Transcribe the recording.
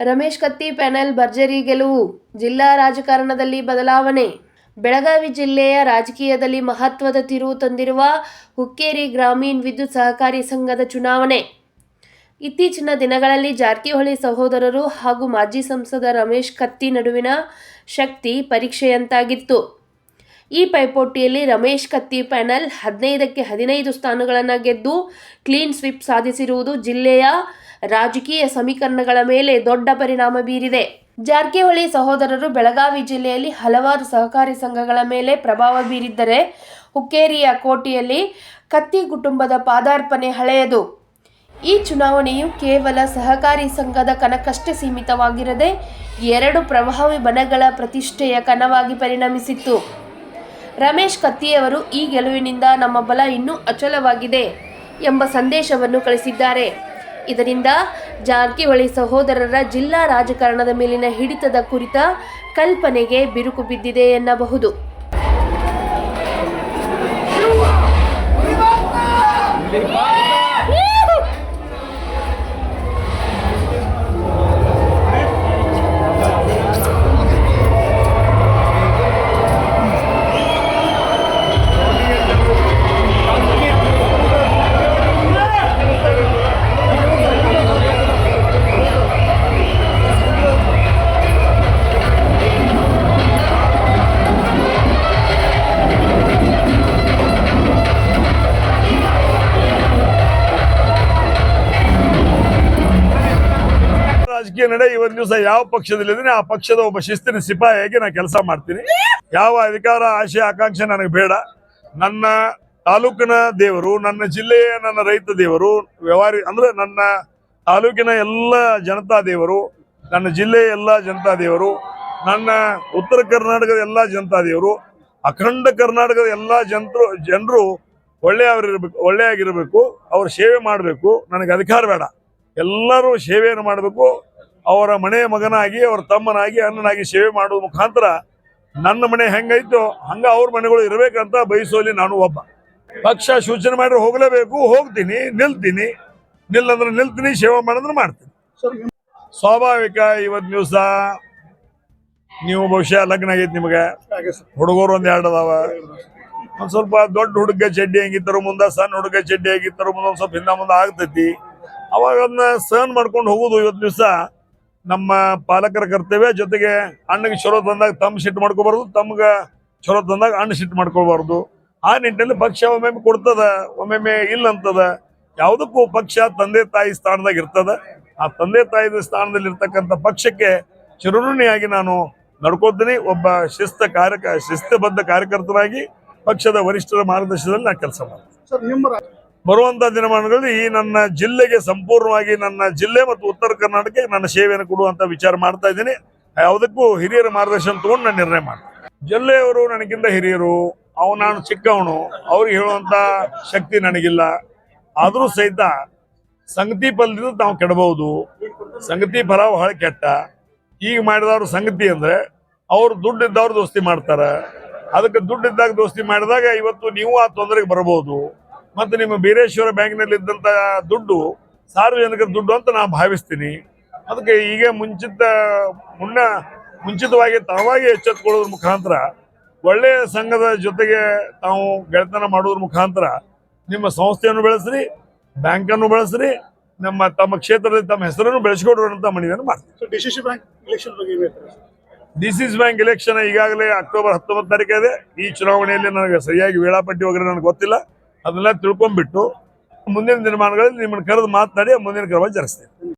ರಮೇಶ್ ಕತ್ತಿ panel ಭರ್ಜರಿ ಗೆಲುವು, ಜಿಲ್ಲಾ ರಾಜಕಾರಣದಲ್ಲಿ ಬದಲಾವಣೆ. ಬೆಳಗಾವಿ ಜಿಲ್ಲೆಯ ರಾಜಕೀಯದಲ್ಲಿ ಮಹತ್ವದ ತಿರುವು ತಂದಿರುವ ಹುಕ್ಕೇರಿ ಗ್ರಾಮೀಣ ವಿದ್ಯುತ್ ಸಹಕಾರಿ ಸಂಘದ ಚುನಾವಣೆ. ಇತ್ತೀಚಿನ ದಿನಗಳಲ್ಲಿ ಜಾರಕಿಹೊಳಿ ಸಹೋದರರು ಹಾಗೂ ಮಾಜಿ ಸಂಸದ ರಮೇಶ್ ಕತ್ತಿ ನಡುವಿನ ಶಕ್ತಿ ಪರೀಕ್ಷೆಯಂತಾಗಿತ್ತು. ಈ ಪೈಪೋಟಿಯಲ್ಲಿ ರಮೇಶ್ ಕತ್ತಿ ಪ್ಯಾನೆಲ್ 15ಕ್ಕೆ 15 ಸ್ಥಾನಗಳನ್ನು ಗೆದ್ದು ಕ್ಲೀನ್ ಸ್ವೀಪ್ ಸಾಧಿಸಿರುವುದು ಜಿಲ್ಲೆಯ ರಾಜಕೀಯ ಸಮೀಕರಣಗಳ ಮೇಲೆ ದೊಡ್ಡ ಪರಿಣಾಮ ಬೀರಿದೆ. ಜಾರಕಿಹೊಳಿ ಸಹೋದರರು ಬೆಳಗಾವಿ ಜಿಲ್ಲೆಯಲ್ಲಿ ಹಲವಾರು ಸಹಕಾರಿ ಸಂಘಗಳ ಮೇಲೆ ಪ್ರಭಾವ ಬೀರಿದ್ದರೆ, ಹುಕ್ಕೇರಿಯ ಕೋಟೆಯಲ್ಲಿ ಕತ್ತಿ ಕುಟುಂಬದ ಪಾದಾರ್ಪಣೆ ಹಳೆಯದು. ಈ ಚುನಾವಣೆಯು ಕೇವಲ ಸಹಕಾರಿ ಸಂಘದ ಕಣಕ್ಕಷ್ಟೇ ಸೀಮಿತವಾಗಿರದೆ ಎರಡು ಪ್ರಭಾವಿ ಬಣಗಳ ಪ್ರತಿಷ್ಠೆಯ ಕಣವಾಗಿ ಪರಿಣಮಿಸಿತ್ತು. ರಮೇಶ್ ಕತ್ತಿಯವರು ಈ ಗೆಲುವಿನಿಂದ ನಮ್ಮ ಬಲ ಇನ್ನೂ ಅಚಲವಾಗಿದೆ ಎಂಬ ಸಂದೇಶವನ್ನು ಕಳಿಸಿದ್ದಾರೆ. ಇದರಿಂದ ಜಾರಕಿಹೊಳಿ ಸಹೋದರರ ಜಿಲ್ಲಾ ರಾಜಕಾರಣದ ಮೇಲಿನ ಹಿಡಿತದ ಕುರಿತ ಕಲ್ಪನೆಗೆ ಬಿರುಕು ಬಿದ್ದಿದೆ ಎನ್ನಬಹುದು. ರಾಜಕೀಯ ನಡೆ ಇವತ್ತು ದಿವಸ ಯಾವ ಪಕ್ಷದಲ್ಲಿದ್ದೀನಿ ಆ ಪಕ್ಷದ ಒಬ್ಬ ಶಿಸ್ತಿನ ಸಿಪಾಯಿಯಾಗಿ ನಾನು ಕೆಲಸ ಮಾಡ್ತೀನಿ. ಯಾವ ಅಧಿಕಾರ ಆಶೆ ಆಕಾಂಕ್ಷೆ ನನಗೆ ಬೇಡ. ನನ್ನ ತಾಲೂಕಿನ ದೇವರು, ನನ್ನ ಜಿಲ್ಲೆಯ ನನ್ನ ರೈತ ದೇವರು, ವ್ಯವಹಾರಿ ಅಂದ್ರೆ ನನ್ನ ತಾಲೂಕಿನ ಎಲ್ಲ ಜನತಾ ದೇವರು, ನನ್ನ ಜಿಲ್ಲೆಯ ಎಲ್ಲ ಜನತಾ ದೇವರು, ನನ್ನ ಉತ್ತರ ಕರ್ನಾಟಕದ ಎಲ್ಲ ಜನತಾ ದೇವರು, ಅಖಂಡ ಕರ್ನಾಟಕದ ಎಲ್ಲ ಜನರು ಒಳ್ಳೆಯಾಗಿರ್ಬೇಕು, ಅವ್ರ ಸೇವೆ ಮಾಡಬೇಕು. ನನಗೆ ಅಧಿಕಾರ ಬೇಡ, ಎಲ್ಲರೂ ಸೇವೆಯನ್ನು ಮಾಡಬೇಕು. ಅವರ ಮನೆಯ ಮಗನಾಗಿ, ಅವರ ತಮ್ಮನಾಗಿ, ಅಣ್ಣನಾಗಿ ಸೇವೆ ಮಾಡುವ ಮುಖಾಂತರ ನನ್ನ ಮನೆ ಹೆಂಗೈತೋ ಹಂಗ ಅವ್ರ ಮನೆಗಳು ಇರಬೇಕಂತ ಬಯಸೋಲಿ ನಾನು ಒಬ್ಬ. ಪಕ್ಷ ಸೂಚನೆ ಮಾಡಿದ್ರೆ ಹೋಗ್ಲೇಬೇಕು, ಹೋಗ್ತೀನಿ, ನಿಲ್ತೀನಿ, ನಿಲ್ಲಂದ್ರೆ ನಿಲ್ತೀನಿ, ಸೇವೆ ಮಾಡಿದ್ರೆ ಮಾಡ್ತೀನಿ. ಸ್ವಾಭಾವಿಕ. ಇವತ್ತು ದಿವಸ ನೀವು ಬಹುಶಃ ಲಗ್ನ ಆಗೈತಿ, ನಿಮಗೆ ಹುಡುಗರು ಒಂದ್ 2 ಅದಾವ. ಒಂದ್ ಸ್ವಲ್ಪ ದೊಡ್ಡ ಹುಡುಗ ಚಡ್ಡಿ ಹೆಂಗಿತ್ತಾರೋ ಮುಂದೆ, ಸಣ್ಣ ಹುಡುಗ ಚಡ್ಡಿ ಹೆಂಗಿತ್ತಾರೋ ಮುಂದೆ ಒಂದ್ ಸ್ವಲ್ಪ ಹಿಂದ ಮುಂದೆ ಆಗ್ತೈತಿ. ಅವಾಗ ಅದನ್ನ ಸಹನ್ ಮಾಡ್ಕೊಂಡು ಹೋಗುದು ಇವತ್ತು ದಿವಸ ನಮ್ಮ ಪಾಲಕರ ಕರ್ತವ್ಯ. ಜೊತೆಗೆ ಅಣ್ಣಗೆ ಚಲೋ ತಂದಾಗ ತಮ್ಮ ಸಿಟ್ಟು ಮಾಡ್ಕೋಬಾರ್ದು, ತಮ್ಗ ಚಲೋ ತಂದಾಗ ಅಣ್ಣ ಸಿಟ್ಟು ಮಾಡ್ಕೋಬಾರ್ದು. ಆ ನಿಟ್ಟಿನಲ್ಲಿ ಪಕ್ಷ ಒಮ್ಮೊಮ್ಮೆ ಕೊಡ್ತದ, ಒಮ್ಮೊಮ್ಮೆ ಇಲ್ಲ ಅಂತದ. ಯಾವುದಕ್ಕೂ ಪಕ್ಷ ತಂದೆ ತಾಯಿ ಸ್ಥಾನದಾಗ ಇರ್ತದ. ಆ ತಂದೆ ತಾಯಿ ಸ್ಥಾನದಲ್ಲಿ ಇರ್ತಕ್ಕಂಥ ಪಕ್ಷಕ್ಕೆ ಚಿರಋಣಿಯಾಗಿ ನಾನು ನಡ್ಕೋತೀನಿ. ಒಬ್ಬ ಶಿಸ್ತಬದ್ಧ ಕಾರ್ಯಕರ್ತರಾಗಿ ಪಕ್ಷದ ವರಿಷ್ಠರ ಮಾರ್ಗದರ್ಶನದಲ್ಲಿ ನಾನು ಕೆಲಸ ಮಾಡ್ತೀನಿ. ಬರುವಂತ ದಿನಮಾನಗಳಲ್ಲಿ ಈ ನನ್ನ ಜಿಲ್ಲೆಗೆ ಸಂಪೂರ್ಣವಾಗಿ, ನನ್ನ ಜಿಲ್ಲೆ ಮತ್ತು ಉತ್ತರ ಕರ್ನಾಟಕಕ್ಕೆ ನನ್ನ ಸೇವೆಯನ್ನು ಕೊಡುವಂತ ವಿಚಾರ ಮಾಡ್ತಾ ಇದ್ದೀನಿ. ಯಾವುದಕ್ಕೂ ಹಿರಿಯರ ಮಾರ್ಗದರ್ಶನ ತಗೊಂಡು ನಾನು ನಿರ್ಣಯ ಮಾಡ್ತೀನಿ. ಜಿಲ್ಲೆಯವರು ನನಗಿಂತ ಹಿರಿಯರು, ನಾನು ಚಿಕ್ಕವನು, ಅವ್ರಿಗೆ ಹೇಳುವಂತ ಶಕ್ತಿ ನನಗಿಲ್ಲ. ಆದರೂ ಸಹಿತ ಸಂಗತಿ ಫಲದಿಂದ ನಾವು ಕೆಡಬಹುದು. ಸಂಗತಿ ಫಲ ಬಹಳ ಕೆಟ್ಟ. ಈಗ ಮಾಡಿದವರು ಸಂಗತಿ ಅಂದ್ರೆ ಅವ್ರು ದುಡ್ಡಿದ್ದವ್ರು ದೋಸ್ತಿ ಮಾಡ್ತಾರ. ಅದಕ್ಕೆ ದುಡ್ಡಿದ್ದಾಗ ದೋಸ್ತಿ ಮಾಡಿದಾಗ ಇವತ್ತು ನೀವು ಆ ತೊಂದರೆಗೆ ಬರಬಹುದು. ಮತ್ತೆ ನಿಮ್ಮ ಬೀರೇಶ್ವರ ಬ್ಯಾಂಕ್ನಲ್ಲಿ ಇದ್ದಂತ ದುಡ್ಡು ಸಾರ್ವಜನಿಕರ ದುಡ್ಡು ಅಂತ ನಾನು ಭಾವಿಸ್ತೀನಿ. ಅದಕ್ಕೆ ಈಗ ಮುಂಚಿತವಾಗಿ ತಾವಾಗಿ ಎಚ್ಚೆತ್ತುಕೊಳ್ಳೋದ್ರ ಮುಖಾಂತರ, ಒಳ್ಳೆಯ ಸಂಘದ ಜೊತೆಗೆ ತಾವು ಗೆಳೆತನ ಮಾಡೋದ್ರ ಮುಖಾಂತರ ನಿಮ್ಮ ಸಂಸ್ಥೆಯನ್ನು ಬೆಳೆಸ್ರಿ, ಬ್ಯಾಂಕನ್ನು ಬೆಳೆಸ್ರಿ, ತಮ್ಮ ಕ್ಷೇತ್ರದಲ್ಲಿ ತಮ್ಮ ಹೆಸರನ್ನು ಬೆಳೆಸಿಕೊಡುವಂತ ಮನವಿಯನ್ನು ಮಾಡ್ತೀವಿ. ಡಿಸಿಸಿ ಬ್ಯಾಂಕ್ ಎಲೆಕ್ಷನ್ ಈಗಾಗಲೇ ಅಕ್ಟೋಬರ್ 19 ತಾರೀಕು ಇದೆ. ಈ ಚುನಾವಣೆಯಲ್ಲಿ ನನಗೆ ಸರಿಯಾಗಿ ವೇಳಾಪಟ್ಟಿ ವಗैरह ನನಗೆ ಗೊತ್ತಿಲ್ಲ. ಅದನ್ನೆಲ್ಲ ತಿಳ್ಕೊಂಡ್ಬಿಟ್ಟು ಮುಂದಿನ ದಿನಮಾನಗಳಲ್ಲಿ ನಿಮ್ಮನ್ನು ಕರೆದು ಮಾತನಾಡಿ ಮುಂದಿನ ಕ್ರಮ ಜರುಗಿಸ್ತೇನೆ.